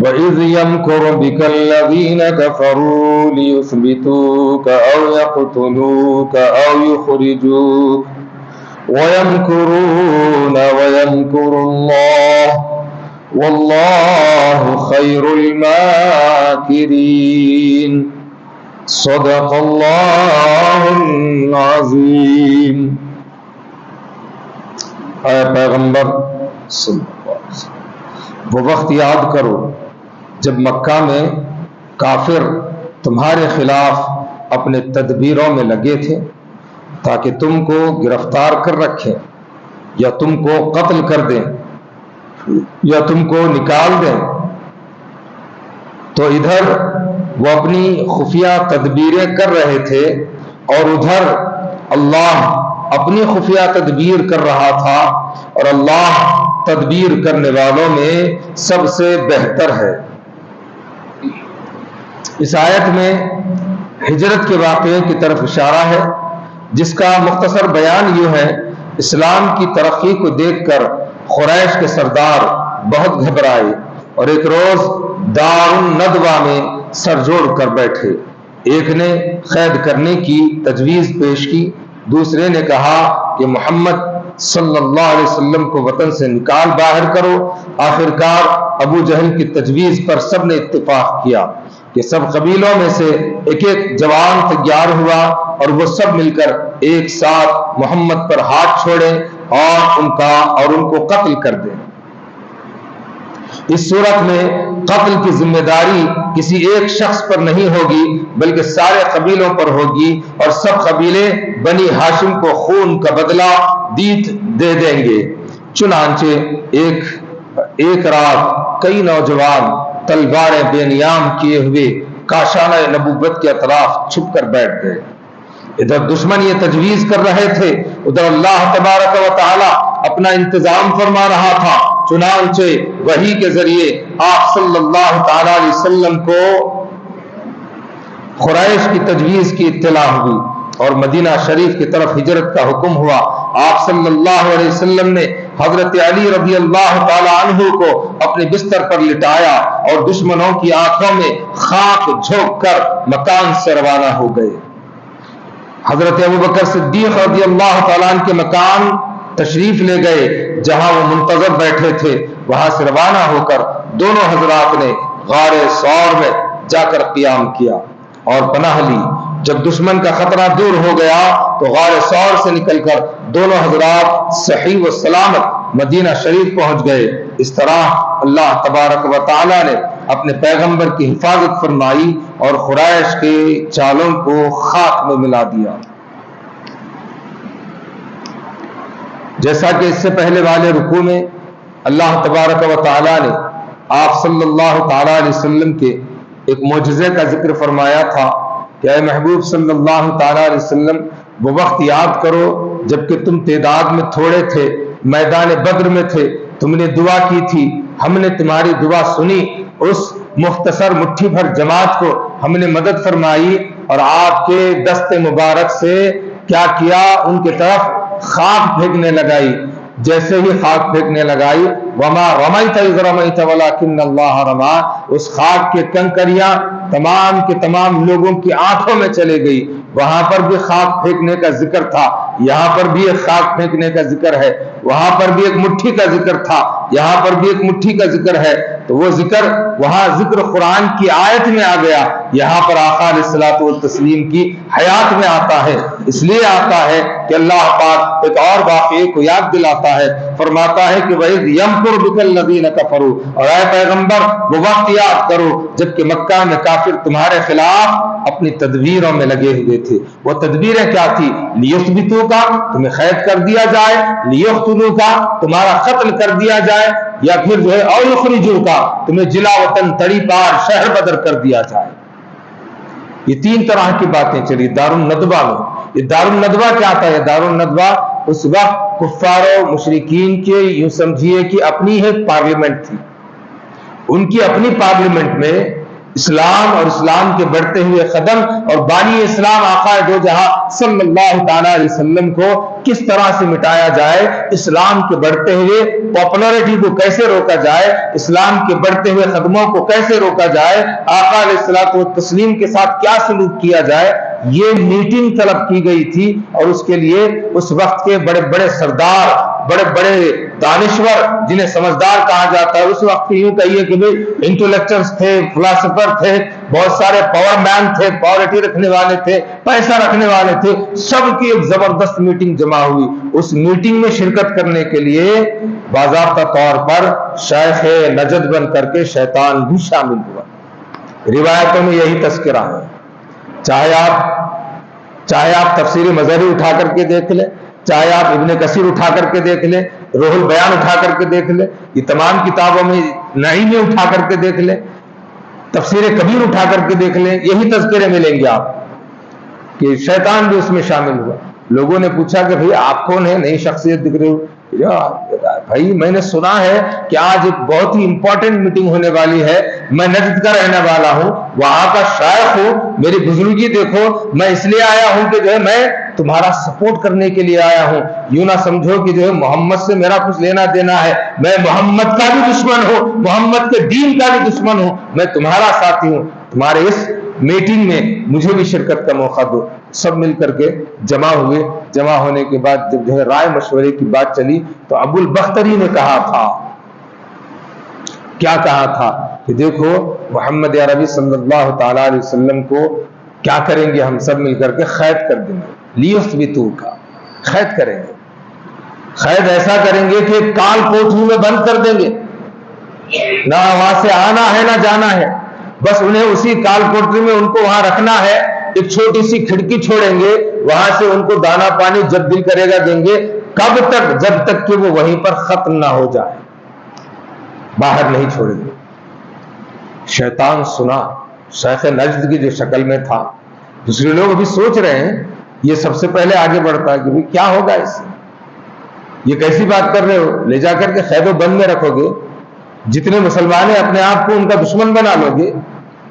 وَإِذْ يَمْكُرُ بِكَ الَّذِينَ كَفَرُوا لِيُثْبِتُوكَ أَوْ يَقْتُلُوكَ أَوْ يُخْرِجُوكَ وَيَمْكُرُونَ وَيَمْكُرُ اللَّهُ وَاللَّهُ خَيْرُ الْمَاكِرِينَ صدق اللہ العظیم۔ اے پیغمبر صلی اللہ علیہ وسلم، وہ وقت یاد کرو جب مکہ میں کافر تمہارے خلاف اپنے تدبیروں میں لگے تھے تاکہ تم کو گرفتار کر رکھیں یا تم کو قتل کر دیں یا تم کو نکال دیں، تو ادھر وہ اپنی خفیہ تدبیریں کر رہے تھے اور ادھر اللہ اپنی خفیہ تدبیر کر رہا تھا، اور اللہ تدبیر کرنے والوں میں سب سے بہتر ہے۔ اس آیت میں ہجرت کے واقعے کی طرف اشارہ ہے، جس کا مختصر بیان یہ ہے: اسلام کی ترقی کو دیکھ کر قریش کے سردار بہت گھبرائے اور ایک روز دار الندوہ میں سر جوڑ کر بیٹھے۔ ایک نے قید کرنے کی تجویز پیش کی، دوسرے نے کہا کہ محمد صلی اللہ علیہ وسلم کو وطن سے نکال باہر کرو۔ آخرکار ابو جہل کی تجویز پر سب نے اتفاق کیا کہ سب قبیلوں میں سے ایک ایک جوان تیار ہوا اور وہ سب مل کر ایک ساتھ محمد پر ہاتھ چھوڑیں اور ان کو قتل کر دیں۔ اس صورت میں قتل کی ذمہ داری کسی ایک شخص پر نہیں ہوگی بلکہ سارے قبیلوں پر ہوگی، اور سب قبیلے بنی ہاشم کو خون کا بدلہ دیت دے دیں گے۔ چنانچہ ایک رات کئی نوجوان تلواریں بے نیام کیے ہوئے کاشانہ نبوت کے اطراف چھپ کر بیٹھ گئے۔ ادھر دشمن یہ تجویز کر رہے تھے، ادھر اللہ تبارک و تعالی اپنا انتظام فرما رہا تھا۔ چنانچہ وحی کے ذریعے آپ صلی اللہ تعالی علیہ وسلم کو قریش کی تجویز کی اطلاع ہوئی اور مدینہ شریف کی طرف ہجرت کا حکم ہوا۔ آپ صلی اللہ علیہ وسلم نے حضرت علی رضی اللہ تعالی عنہ کو اپنے بستر پر لٹایا اور دشمنوں کی آنکھوں میں خاک جھونک کر مکان سے روانہ ہو گئے۔ حضرت ابوبکر صدیق رضی اللہ تعالیٰ عنہ کے مکان تشریف لے گئے جہاں وہ منتظر بیٹھے تھے۔ وہاں سے روانہ ہو کر دونوں حضرات نے غار ثور میں جا کر قیام کیا اور پناہ لی۔ جب دشمن کا خطرہ دور ہو گیا تو غار ثور سے نکل کر دونوں حضرات صحیح و سلامت مدینہ شریف پہنچ گئے۔ اس طرح اللہ تبارک و تعالی نے اپنے پیغمبر کی حفاظت فرمائی اور قریش کے چالوں کو خاک میں ملا دیا۔ جیسا کہ اس سے پہلے والے رکوع میں اللہ تبارک و تعالی نے آپ صلی اللہ تعالی علیہ وسلم کے ایک معجزے کا ذکر فرمایا تھا کہ اے محبوب صلی اللہ تعالی علیہ وسلم، وہ وقت یاد کرو جبکہ تم تعداد میں تھوڑے تھے، میدان بدر میں تھے، تم نے دعا کی تھی، ہم نے تمہاری دعا سنی، اس مختصر مٹھی بھر جماعت کو ہم نے مدد فرمائی اور آپ کے دست مبارک سے کیا کیا، ان کی طرف خاک پھینکنے لگائی۔ جیسے ہی خاک پھینکنے لگائی، وما رمیت اذ رمیت ولکن اللہ رمی، اس خاک کے کنکریاں تمام کے تمام لوگوں کی آنکھوں میں چلے گئی۔ وہاں پر بھی خاک پھینکنے کا ذکر تھا، یہاں پر بھی ایک خاک پھینکنے کا ذکر ہے، وہاں پر بھی ایک مٹھی کا ذکر تھا، یہاں پر بھی ایک مٹھی کا ذکر ہے۔ تو وہ ذکر وہاں ذکر قرآن کی آیت میں آ گیا، یہاں پر آقا علیہ الصلوۃ والتسلیم کی حیات میں آتا ہے۔ اس لیے آتا ہے کہ اللہ پاک ایک اور واقعے کو یاد دلاتا ہے، فرماتا ہے کہ وَإِذْ يَمْكُرُ بِكَ الَّذِينَ كَفَرُوا، اور اے پیغمبر وہ وقت یاد کرو جبکہ مکہ میں کافر تمہارے خلاف اپنی تدبیروں میں لگے ہوئے تھے۔ وہ تدبیریں کیا تھی؟ لِيُثْبِتُوكَ، تمہیں قید کر دیا جائے، لِيَقْتُلُوكَ، تمہارا قتل کر دیا جائے، یا پھر جو ہے أَوْ يُخْرِجُوكَ، تمہیں جلا وطن تڑی پار شہر بدر کر دیا جائے۔ یہ تین طرح کی باتیں چلی دار الندوہ میں۔ یہ دار الندوہ کیا تھا؟ یہ دار الندوہ اس وقت کفار و مشرکین کے یوں سمجھیے کہ اپنی ایک پارلیمنٹ تھی۔ ان کی اپنی پارلیمنٹ میں اسلام اور اسلام کے بڑھتے ہوئے قدم اور بانی اسلام آقا دو جہاں صلی اللہ تعالی علیہ وسلم کو کس طرح سے مٹایا جائے، اسلام کے بڑھتے ہوئے پاپولرٹی کو کیسے روکا جائے، اسلام کے بڑھتے ہوئے قدموں کو کیسے روکا جائے، آقا علیہ الصلوۃ والتسلیم کے ساتھ کیا سلوک کیا جائے، یہ میٹنگ طلب کی گئی تھی۔ اور اس کے لیے اس وقت کے بڑے بڑے سردار، بڑے بڑے دانشور جنہیں سمجھدار کہا جاتا ہے، اس وقت یوں کہیے کہ انٹلیکچوئلز تھے، فلاسفر تھے، بہت سارے پاور مین تھے، پاورٹی رکھنے والے تھے، پیسہ رکھنے والے تھے، سب کی ایک زبردست میٹنگ جمع ہوئی۔ اس میٹنگ میں شرکت کرنے کے لیے باضابطہ طور پر شیخ نجد بن کر کے شیطان بھی شامل ہوا۔ روایتوں میں یہی تذکرہ ہے، چاہے آپ تفسیر مظہری اٹھا کر کے دیکھ لیں، چاہے آپ ابن کثیر اٹھا کر کے دیکھ لیں، روح البیان اٹھا کر کے دیکھ لیں، یہ تمام کتابوں میں نعیم میں اٹھا کر کے دیکھ لیں، تفسیر کبیر اٹھا کر کے دیکھ لیں، یہی تذکرے ملیں گے آپ کہ شیطان بھی اس میں شامل ہوا۔ لوگوں نے پوچھا کہ بھئی آپ کون ہیں، نئی شخصیت دکھ رہے ہو؟ بھائی میں نے سنا ہے کہ آج ایک بہت ہی امپورٹنٹ میٹنگ ہونے والی ہے، میں نجد کا رہنے والا ہوں، وہاں کا شیخ ہوں، میری بزرگی دیکھو، میں اس لیے آیا ہوں کہ جو ہے میں تمہارا سپورٹ کرنے کے لیے آیا ہوں، یوں نہ سمجھو کہ جو ہے محمد سے میرا کچھ لینا دینا ہے، میں محمد کا بھی دشمن ہوں، محمد کے دین کا بھی دشمن ہوں، میں تمہارا ساتھی ہوں، تمہارے اس میٹنگ میں مجھے بھی شرکت کا موقع دو۔ سب مل کر کے جمع ہوئے۔ جمع ہونے کے بعد جب جو ہے رائے مشورے کی بات چلی تو ابو البختری نے کہا تھا، کیا کہا تھا کہ دیکھو محمد عربی صلی اللہ تعالی علیہ وسلم کو کیا کریں گے، ہم سب مل کر کے قید کر دیں گے، لیثبتو کا قید کریں گے، قید ایسا کریں گے کہ کال کوٹری میں بند کر دیں گے، نہ وہاں سے آنا ہے نہ جانا ہے، بس انہیں اسی کال کوٹری میں ان کو وہاں رکھنا ہے، ایک چھوٹی سی کھڑکی چھوڑیں گے، وہاں سے ان کو دانا پانی جب دل کرے گا دیں گے، کب تک؟ جب تک کہ وہ وہیں پر ختم نہ ہو جائے، باہر نہیں چھوڑیں گے۔ شیطان سنا، شیخ نجد کی جو شکل میں تھا، دوسرے لوگ ابھی سوچ رہے ہیں، یہ سب سے پہلے آگے بڑھتا ہے کہ بھئی کیا ہوگا اس سے، یہ کیسی بات کر رہے ہو، لے جا کر کے قید و بند میں رکھو گے، جتنے مسلمان ہیں اپنے آپ کو ان کا دشمن بنا لو گے،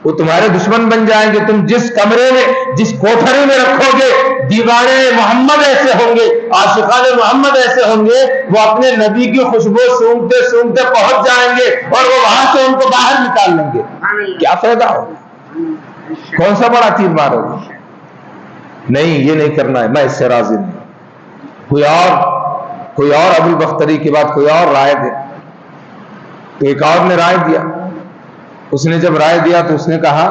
وہ تمہارے دشمن بن جائیں گے، تم جس کمرے میں جس کوٹھری میں رکھو گے، دیوانے محمد ایسے ہوں گے، عاشقان محمد ایسے ہوں گے، وہ اپنے نبی کی خوشبو سونگتے سونگتے پہنچ جائیں گے اور وہ وہاں سے ان کو باہر نکال لیں گے، کیا فائدہ ہوگا، کون سا بڑا تیر مارو گے؟ نہیں، یہ نہیں کرنا ہے، میں اس سے راضی نہیں۔ کوئی اور ابو البختری کے بعد کوئی اور رائے دے، تو ایک اور نے رائے دیا، اس نے جب رائے دیا تو اس نے کہا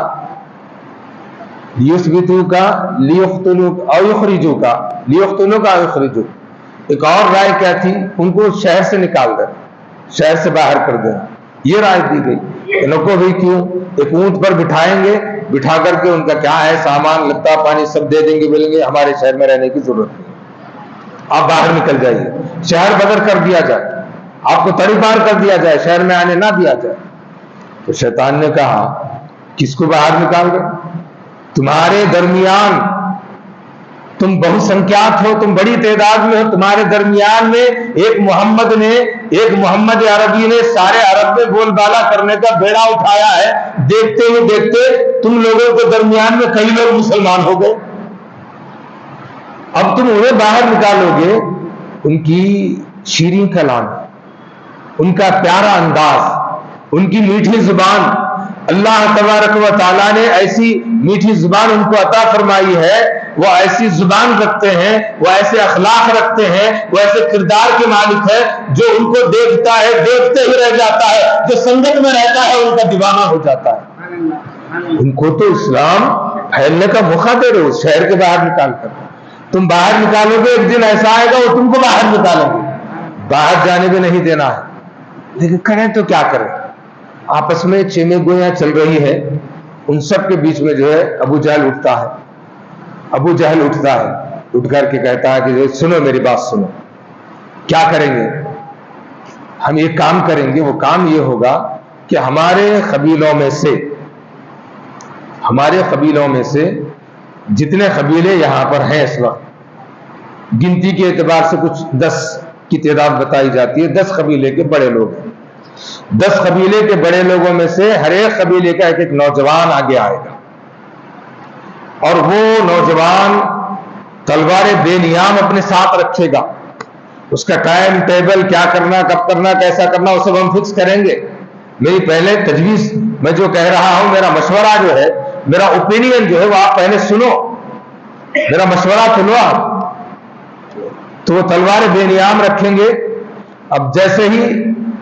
لیثبتو کا لیقتلوا او یخرجوا کا، لیقتلوا کا او یخرجوا۔ ایک اور رائے کیا تھی؟ ان کو شہر سے نکال دیں، شہر سے باہر کر دیں، یہ رائے دی گئی۔ لوگوں بھی کیوں، ایک اونٹ پر بٹھائیں گے، بٹھا کر کے ان کا کیا ہے سامان لتا پانی سب دے دیں گے، بولیں گے ہمارے شہر میں رہنے کی ضرورت نہیں، آپ باہر نکل جائیے، شہر بدر کر دیا جائے، آپ کو تڑی پار کر دیا جائے، شہر میں آنے نہ دیا جائے۔ تو شیطان نے کہا کس کو باہر نکال دیں؟ تمہارے درمیان تم بہت سنکھیات ہو، تم بڑی تعداد میں ہو، تمہارے درمیان میں ایک محمد عربی نے سارے عرب میں بول بالا کرنے کا بیڑا اٹھایا ہے، دیکھتے ہی دیکھتے تم لوگوں کے درمیان میں کئی لوگ مسلمان ہو گئے، اب تم انہیں باہر نکالو گے، ان کی شیریں کلام، ان کا پیارا انداز، ان کی میٹھی زبان، اللہ تبارک و تعالیٰ نے ایسی میٹھی زبان ان کو عطا فرمائی ہے، وہ ایسی زبان رکھتے ہیں، وہ ایسے اخلاق رکھتے ہیں، وہ ایسے کردار کے مالک ہے، جو ان کو دیکھتا ہے دیکھتے ہی رہ جاتا ہے، جو سنگت میں رہتا ہے ان کا دیوانہ ہو جاتا ہے۔ ان کو تو اسلام پھیلنے کا موقع دے رہے ہو، شہر کے باہر نکال کر، تم باہر نکالو گے، ایک دن ایسا آئے گا وہ تم کو باہر نکالیں گے، باہر جانے بھی نہیں دینا ہے۔ لیکن کریں تو کیا کریں، آپس میں چیمے گویاں چل رہی ہے، ان سب کے بیچ میں جو ہے ابو جہل اٹھتا ہے، اٹھ کر کے کہتا ہے کہ سنو میری بات سنو، کیا کریں گے؟ ہم ایک کام کریں گے، وہ کام یہ ہوگا کہ ہمارے قبیلوں میں سے جتنے قبیلے یہاں پر ہیں اس وقت، گنتی کے اعتبار سے کچھ 10 کی تعداد بتائی جاتی ہے، 10 قبیلے کے بڑے لوگ ہیں، 10 قبیلے کے بڑے لوگوں میں سے ہر ایک قبیلے کا ایک ایک نوجوان آگے آئے گا، اور وہ نوجوان تلوار بے نیام اپنے ساتھ رکھے گا. اس کا ٹائم ٹیبل، کیا کرنا، کب کرنا، کیسا کرنا، وہ سب ہم فکس کریں گے. میری پہلے تجویز، میں جو کہہ رہا ہوں، میرا مشورہ جو ہے، میرا اوپینین جو ہے، وہ آپ پہلے سنو، میرا مشورہ سنو آپ. تو وہ تلوار بے نیام رکھیں گے. اب جیسے ہی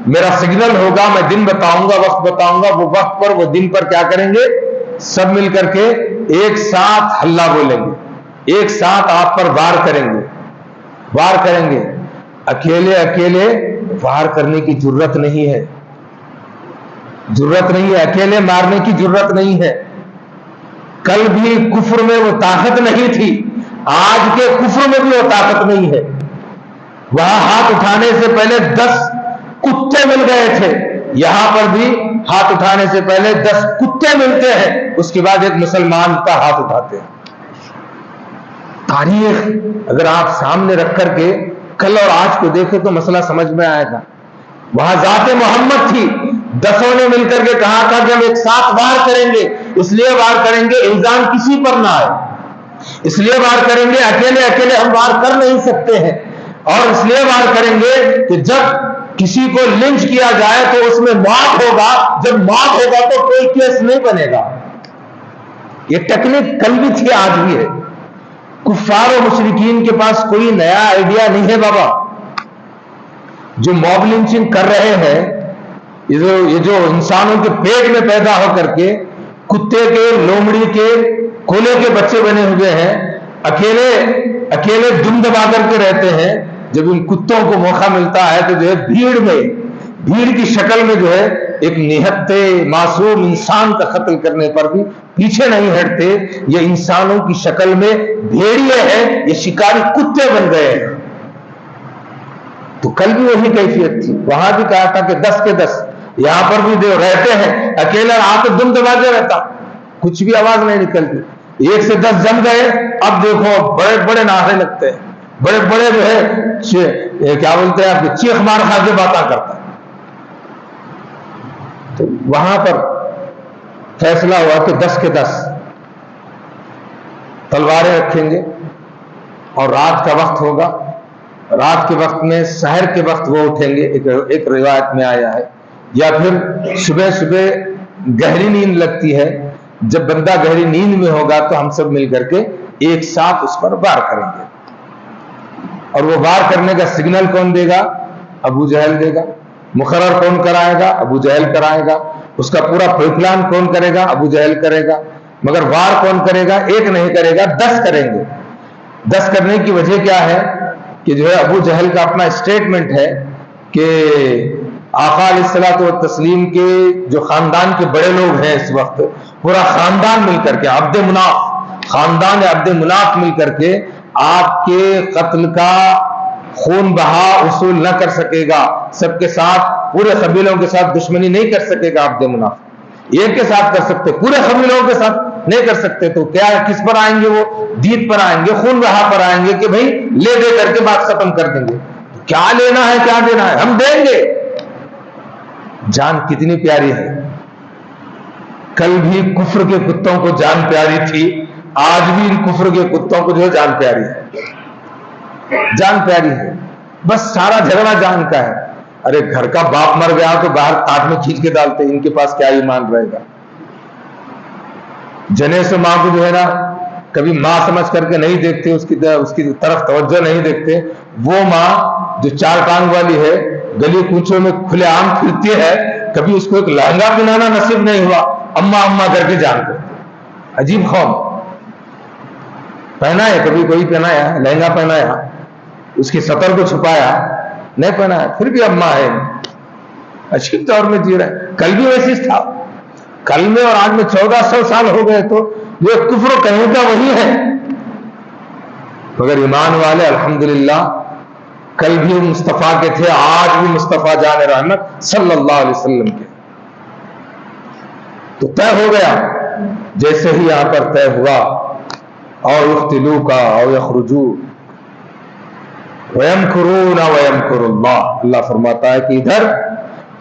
میرا سگنل ہوگا، میں دن بتاؤں گا، وقت بتاؤں گا، وہ وقت پر، وہ دن پر کیا کریں گے؟ سب مل کر کے ایک ساتھ ہلہ بولیں گے، ایک ساتھ آپ پر وار کریں گے، وار کریں گے. اکیلے اکیلے وار کرنے کی ضرورت نہیں ہے، ضرورت نہیں ہے، اکیلے مارنے کی ضرورت نہیں ہے. کل بھی کفر میں وہ طاقت نہیں تھی، آج کے کفر میں بھی وہ طاقت نہیں ہے. وہاں ہاتھ اٹھانے سے پہلے 10 کتے مل گئے تھے، یہاں پر بھی ہاتھ اٹھانے سے پہلے 10 کتے ملتے ہیں، اس کے بعد ایک مسلمان کا ہاتھ اٹھاتے ہیں. تاریخ اگر آپ سامنے رکھ کر کے کل اور آج کو دیکھیں تو مسئلہ سمجھ میں آئے گا. وہاں ذات محمد تھی، 10 نے مل کر کے کہا تھا کہ ہم ایک ساتھ وار کریں گے. اس لیے وار کریں گے الزام کسی پر نہ آئے، اس لیے وار کریں گے، اکیلے اکیلے ہم وار کر نہیں سکتے ہیں. اور اس لیے وار کریں گے کہ جب کسی کو لنچ کیا جائے تو اس میں موت ہوگا، جب موت ہوگا تو کوئی کیس نہیں بنے گا. یہ ٹیکنیک کل بھی تھی، آج بھی ہے. کفار و مشرکین کے پاس کوئی نیا آئیڈیا نہیں ہے بابا. جو موب لنچنگ کر رہے ہیں، یہ جو انسانوں کے پیٹ میں پیدا ہو کر کے کتے کے، لومڑی کے، کولے کے بچے بنے ہوئے ہیں، اکیلے اکیلے دم دبا کر کے رہتے ہیں. جب ان کتوں کو موقع ملتا ہے تو جو ہے بھیڑ کی شکل میں جو ہے ایک نہتے معصوم انسان کا قتل کرنے پر بھی پیچھے نہیں ہٹتے. یہ انسانوں کی شکل میں بھیڑیے ہیں، یہ شکاری کتے بن گئے ہیں. تو کل بھی وہی کیفیت تھی، وہاں بھی کہا تھا کہ 10 کے 10، یہاں پر بھی جو رہتے ہیں اکیلا رات دم دبا کے رہتا، کچھ بھی آواز نہیں نکلتی. 1 سے 10 جم گئے، اب دیکھو بڑے بڑے نعرے لگتے ہیں، بڑے بڑے جو ہے کیا بولتے ہیں آپ کے، چیخ مار کھا کے باتیں کرتا ہے. تو وہاں پر فیصلہ ہوا کہ 10 کے 10 تلواریں رکھیں گے، اور رات کا وقت ہوگا. رات کے وقت میں سحر کے وقت وہ اٹھیں گے، ایک روایت میں آیا ہے، یا پھر صبح صبح گہری نیند لگتی ہے، جب بندہ گہری نیند میں ہوگا تو ہم سب مل کر کے ایک ساتھ اس پر وار کریں گے. اور وہ وار کرنے کا سگنل کون دے گا؟ ابو جہل دے گا. مقرر کون کرائے گا؟ ابو جہل کرائے گا. اس کا پورا پلان کون کرے گا؟ ابو جہل کرے گا. مگر وار کون کرے گا؟ ایک نہیں کرے گا، 10 کریں گے. 10 کرنے کی وجہ کیا ہے کہ جو ہے ابو جہل کا اپنا اسٹیٹمنٹ ہے کہ آقا علیہ الصلوۃ والتسلیم کے جو خاندان کے بڑے لوگ ہیں اس وقت، پورا خاندان مل کر کے، عبد مناف، خاندان عبد مناف مل کر کے آپ کے قتل کا خون بہا وصول نہ کر سکے گا. سب کے ساتھ، پورے قبیلوں کے ساتھ دشمنی نہیں کر سکے گا عبد مناف. ایک کے ساتھ کر سکتے، پورے قبیلوں کے ساتھ نہیں کر سکتے. تو کیا کس پر آئیں گے؟ وہ دیت پر آئیں گے، خون بہا پر آئیں گے کہ بھائی لے دے کر کے بات ختم کر دیں گے. کیا لینا ہے، کیا دینا ہے، ہم دیں گے. جان کتنی پیاری ہے. کل بھی کفر کے کتوں کو جان پیاری تھی، آج بھی ان کفر کے کتوں کو جو ہے جان پیاری ہے، جان پیاری ہے. بس سارا جھگڑا جان کا ہے. ارے گھر کا باپ مر گیا تو باہر تاٹ میں کھینچ کے ڈالتے، ان کے پاس کیا ایمان رہے گا. جنے سے ماں کو جو ہے نا کبھی ماں سمجھ کر کے نہیں دیکھتے، اس کی طرف توجہ نہیں دیکھتے. وہ ماں جو 4 ٹانگ والی ہے، گلی کوچوں میں کھلے عام پھرتی ہے، کبھی اس کو ایک لہنگا پہنانا نصیب نہیں ہوا، اما اما کر کے جان کو. عجیب قوم. پہنا ہے کبھی کوئی پہنایا لہنگا، پہنایا اس کی سطر کو چھپایا نہیں، پہنایا پھر بھی اما ہے. عجیب دور میں جی رہا ہے. کل بھی ویسی تھا، کل میں اور آج میں 1400 سال ہو گئے، تو جو کفر کہیں کا وہی ہے. مگر ایمان والے الحمدللہ کل بھی مصطفیٰ کے تھے، آج بھی مصطفیٰ جان رحمت صلی اللہ علیہ وسلم کے. تو طے ہو گیا، جیسے ہی یہاں پر طے ہوا، او یقتلوا کا او یخرجوا وَيَمْكُرُونَ وَيَمْكُرُ اللَّهُ. اللہ فرماتا ہے کہ ادھر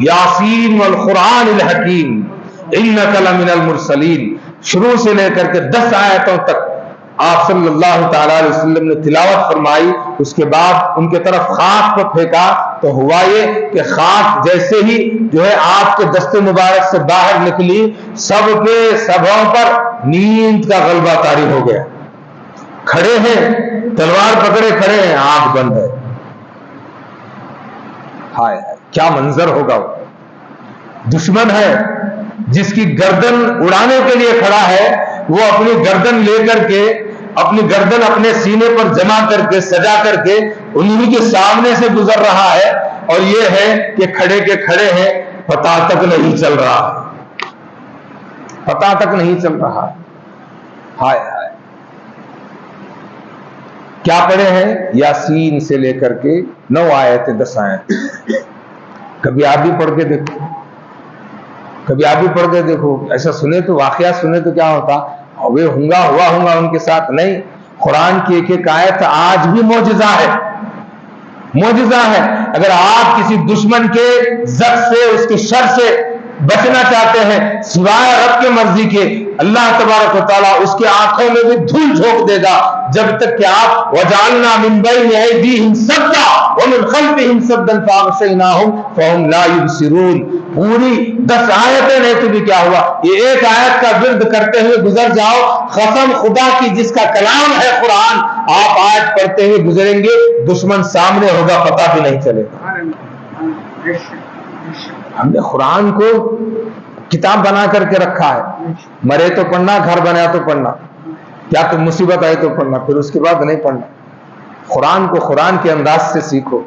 یاسین والقرآن الحکیم انک لمن المرسلین، شروع سے لے کر کے 10 آیتوں تک آپ صلی اللہ تعالی علیہ وسلم نے تلاوت فرمائی. اس کے بعد ان کے طرف خاک کو پھینکا تو ہوا یہ کہ خاک جیسے ہی جو ہے آپ کے دست مبارک سے باہر نکلی، سب کے سبوں پر نیند کا غلبہ طاری ہو گیا. کھڑے ہیں، تلوار پکڑے کھڑے ہیں، آنکھ بند ہے. ہائے کیا منظر ہوگا. وہ دشمن ہے جس کی گردن اڑانے کے لیے کھڑا ہے، وہ اپنی گردن لے کر کے، اپنی گردن اپنے سینے پر جمع کر کے سجا کر کے انہی کے سامنے سے گزر رہا ہے، اور یہ ہے کہ کھڑے کے کھڑے ہیں، پتہ تک نہیں چل رہا ہے، پتہ تک نہیں چل رہا. ہائے ہائے کیا پڑھے ہیں؟ یاسین سے لے کر کے 9 آیتیں 10 آیتیں. کبھی آپ بھی پڑھ کے دیکھو، کبھی آپ بھی پڑھ کے دیکھو. ایسا سنے تو واقعہ سنے تو کیا ہوتا، وہ ہوا ہوں گا ان کے ساتھ. نہیں، قرآن کی ایک ایک آیت آج بھی معجزہ ہے، معجزہ ہے. اگر آپ کسی دشمن کے زد سے، اس کے شر سے بچنا چاہتے ہیں سوائے رب کے مرضی کے، اللہ تبارک و تعالیٰ اس کے آنکھوں میں بھی دھول جھونک دے گا جب تک کہ آپ وَجَعَلْنَا مِن بَيْنِ أَيْدِيهِمْ سَدًّا وَمِنْ خَلْفِهِمْ سَدًّا فَأَغْشَيْنَاهُمْ فَهُمْ لَا يُبْصِرُونَ. پوری 10 آیتیں نہیں تو بھی کیا ہوا، یہ ایک آیت کا ورد کرتے ہوئے گزر جاؤ. قسم خدا کی جس کا کلام ہے قرآن، آپ آیت پڑھتے ہوئے گزریں گے، دشمن سامنے ہوگا پتہ بھی نہیں چلے گا. ہم نے قرآن کو کتاب بنا کر کے رکھا ہے، مرے تو پڑھنا، گھر بنا تو پڑھنا، کیا تو مصیبت آئی تو پڑھنا، پھر اس کے بعد نہیں پڑھنا. قرآن کو قرآن کے انداز سے سیکھو.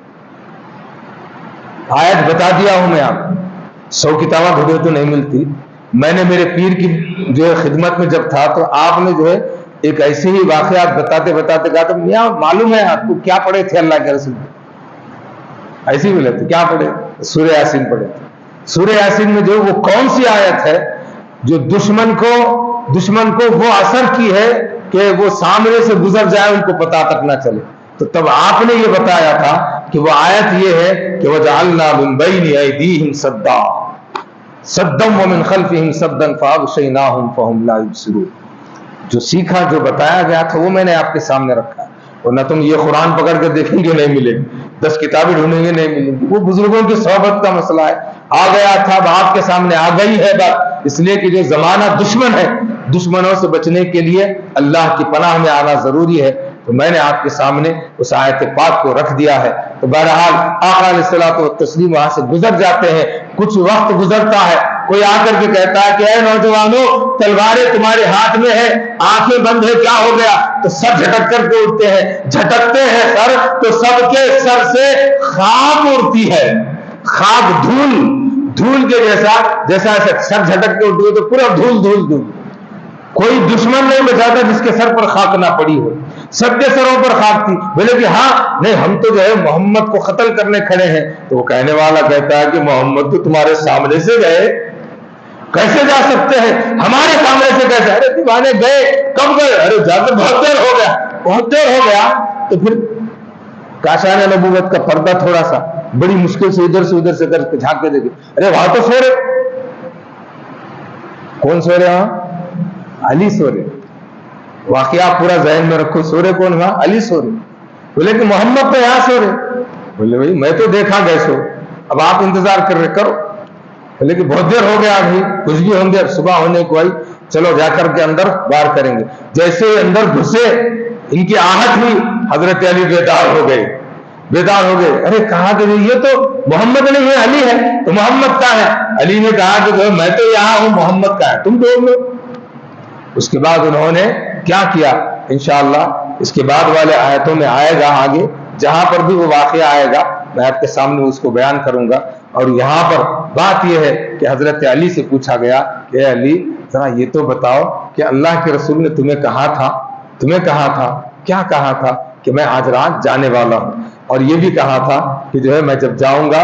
آیت بتا دیا ہوں میں، آپ 100 کتابیں ڈھونڈے تو نہیں ملتی. میں نے میرے پیر کی جو ہے خدمت میں جب تھا تو آپ نے جو ہے ایک ایسے ہی واقعات بتاتے بتاتے کہا تو میاں معلوم ہے آپ کو کیا پڑھے تھے اللہ کے رسول. ایسے ہی بولے تھے کیا پڑھے؟ سورہ یاسین پڑھے تھے. سورہ یاسین میں جو وہ کون سی آیت ہے جو دشمن کو وہ اثر کی ہے کہ وہ سامنے سے گزر جائے ان کو پتہ تک نہ چلے. تو تب آپ نے یہ بتایا تھا کہ وہ آیت یہ ہے کہ وَجَعَلْنَا مِن بَيْنِ أَيْدِيهِمْ سَدًّا وَمِنْ خَلْفِهِمْ سَدًّا فَأَغْشَيْنَاهُمْ فَهُمْ لَا يُبْصِرُونَ. جو سیکھا، جو بتایا گیا تھا وہ میں نے آپ کے سامنے رکھا. اور نہ تم یہ قرآن پکڑ کے دیکھیں گے نہیں ملے گی، 10 کتابیں ڈھونڈیں گے نہیں ملیں گی. وہ بزرگوں کی صحبت کا مسئلہ ہے. آ گیا تھا آپ کے سامنے، آ گئی ہے بات، اس لیے کہ جو زمانہ دشمن ہے، دشمنوں سے بچنے کے لیے اللہ کی پناہ میں آنا ضروری ہے. تو میں نے آپ کے سامنے اس آیت پاک کو رکھ دیا ہے. تو بہرحال آقا علیہ الصلوۃ والتسلیم وہاں سے گزر جاتے ہیں. کچھ وقت گزرتا ہے، کوئی آ کر کے کہتا ہے کہ اے نوجوانوں، تلواریں تمہارے ہاتھ میں ہے، آنکھیں بند ہے، کیا ہو گیا؟ تو سب جھٹک کر کے اٹھتے ہیں. جھٹکتے ہیں سر تو سب کے سر سے خاک اڑتی ہے، خاک دھول کے جیسا سر جھٹک کے اٹھتے تو پورا دھول. کوئی دشمن نہیں بچاتا جس کے سر پر خاک نہ پڑی ہو، سب کے سروں پر خاک تھی. بولے کہ ہاں نہیں، ہم تو جو ہے محمد کو قتل کرنے کھڑے ہیں. تو وہ کہنے والا کہتا ہے کہ محمد تو تمہارے سامنے سے گئے، کیسے جا سکتے ہیں ہمارے سامنے سے کیسے؟ ارے دیوانے گئے، کب گئے؟ ارے جا کر بہت دیر ہو گیا. تو پھر کاشان نبوت کا پردہ تھوڑا سا بڑی مشکل سے ادھر سے کر کے جھانک کے دیکھے، ارے وہاں تو سو رہے. کون سو رہے؟ وہاں علی سو رہے. واقعہ پورا ذہن میں رکھو، سو رہے کون؟ وہاں علی سو رہے. بولے کہ محمد تو یہاں سو رہے. بولے بھائی میں تو دیکھا گئے سو، اب آپ انتظار کر رہے کرو. بولے کہ بہت دیر ہو گیا، ابھی کچھ بھی ہوں گے، صبح ہونے کو آئی، چلو جا کر کے اندر بار کریں گے. جیسے اندر گھسے ان کی آہٹ ہوئی، حضرت علی بیدار ہو گئے. ارے کہا کہ یہ تو محمد نہیں ہے، علی ہے. تو محمد کا ہے. علی نے کہا کہ میں تو یہاں ہوں، محمد کا ہے، تم ڈھونڈ لو. اس کے بعد انہوں نے کیا کیا؟ انشاءاللہ اس کے بعد والے آیتوں میں آئے گا، آگے جہاں پر بھی وہ واقعہ آئے گا میں آپ کے سامنے اس کو بیان کروں گا. اور یہاں پر بات یہ ہے کہ حضرت علی سے پوچھا گیا کہ اے علی ذرا یہ تو بتاؤ کہ اللہ کے رسول نے تمہیں کہا تھا کیا کہا تھا کہ میں آج رات جانے والا ہوں، اور یہ بھی کہا تھا کہ جو ہے میں جب جاؤں گا